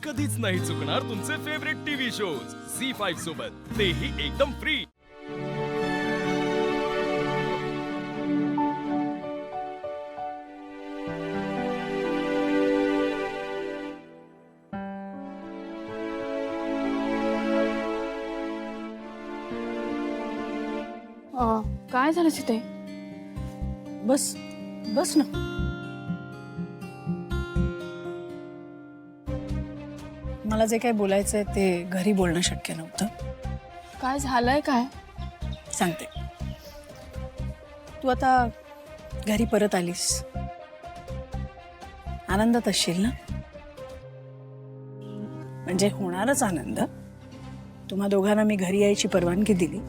कधीच नाही चुकणार तुमचे फेवरेट टीव्ही शोज झी5 सोबत, तेही एकदम फ्री। काय झालं सीते? बस बस ना। मला जे काही बोलायचंय ते घरी बोलणं शक्य नव्हतं। काय झालंय काय? सांगते। तू आता घरी परत आलीस, आनंदात असशील ना? म्हणजे होणारच आनंद। तुम्हा दोघांना मी घरी यायची परवानगी दिली।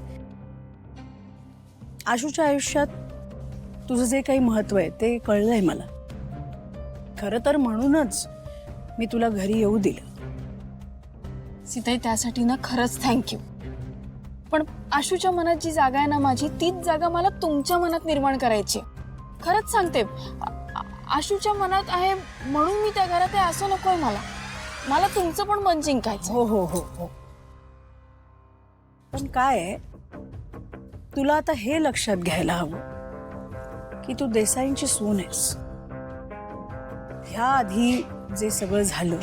आशूच्या आयुष्यात तुझं जे काही महत्व आहे ते कळलंय मला। खरं तर म्हणूनच मी तुला घरी येऊ दिलं। सीताई, त्यासाठी ना खरंच थँक्यू। पण आशूच्या मनात जी जागा आहे ना माझी, तीच जागा मला तुमच्या मनात निर्माण करायची। खरंच सांगते, आशूच्या मनात आहे म्हणून मी त्या घरात आहे असं नकोय मला। मला तुमचं पण मन जिंकायचं। हो हो हो हो। पण काय आहे, तुला आता हे लक्षात घ्यायला हवं की तू देसाईंची सून आहेस। ह्या आधी जे सगळं झालं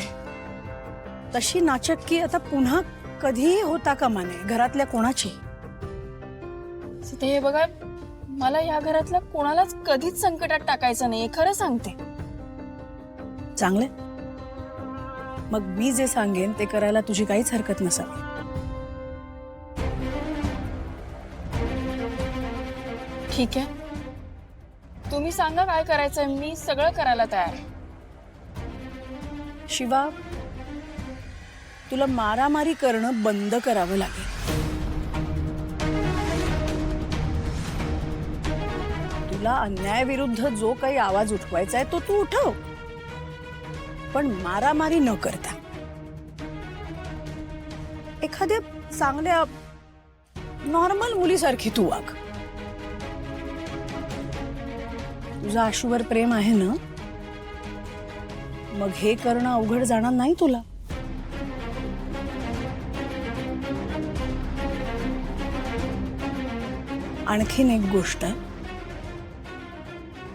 तशी नाचक्की आता पुन्हा कधीही होता कामा नये घरातल्या कोणाची। सीते, हे बघा, मला या घरातल्या कोणालाच कधीच संकटात टाकायचं नाहीये, खरं सांगते। चांगले, मग मी जे सांगेन ते करायला तुझी काहीच हरकत नसावी। ठीक आहे, तुम्ही सांगा काय करायचंय, मी सगळं करायला तयार आहे। शिवा, तुला मारामारी करणं बंद करावं लागेल। तुला अन्यायाविरुद्ध जो काही आवाज उठवायचा आहे तो तू उठव, पण मारामारी न करता एखाद्या चांगल्या नॉर्मल मुलीसारखी तू वाग। तुझं आशूवर प्रेम आहे ना, मग हे करणं अवघड जाणार नाही तुला। आणखीन एक गोष्ट,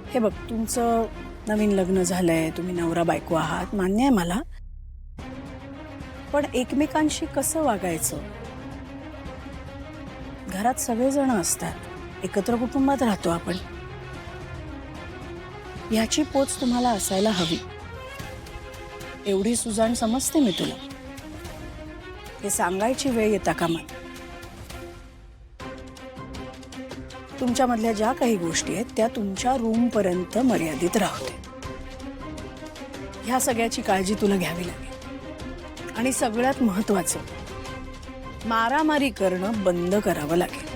हे बघ, तुमचं नवीन लग्न झालंय, तुम्ही नवरा बायको आहात, मान्य आहे मला। पण एकमेकांशी कसं वागायचं, घरात सगळेजण असतात, एकत्र कुटुंबात राहतो आपण, याची पोच तुम्हाला असायला हवी। एवढी सुजाण समजते मी तुला, हे सांगायची वेळ येता कामा नये। तुमच्यामधल्या ज्या काही गोष्टी आहेत त्या तुमच्या रूम पर्यंत मर्यादित राहू दे। ह्या सगळ्याची काळजी तुला घ्यावी लागेल। आणि सगळ्यात महत्त्वाचं, मारामारी करणं बंद करावं लागेल।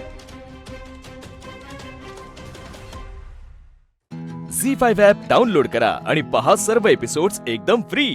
झी5 ॲप डाउनलोड करा आणि पहा सर्व एपिसोड्स एकदम फ्री।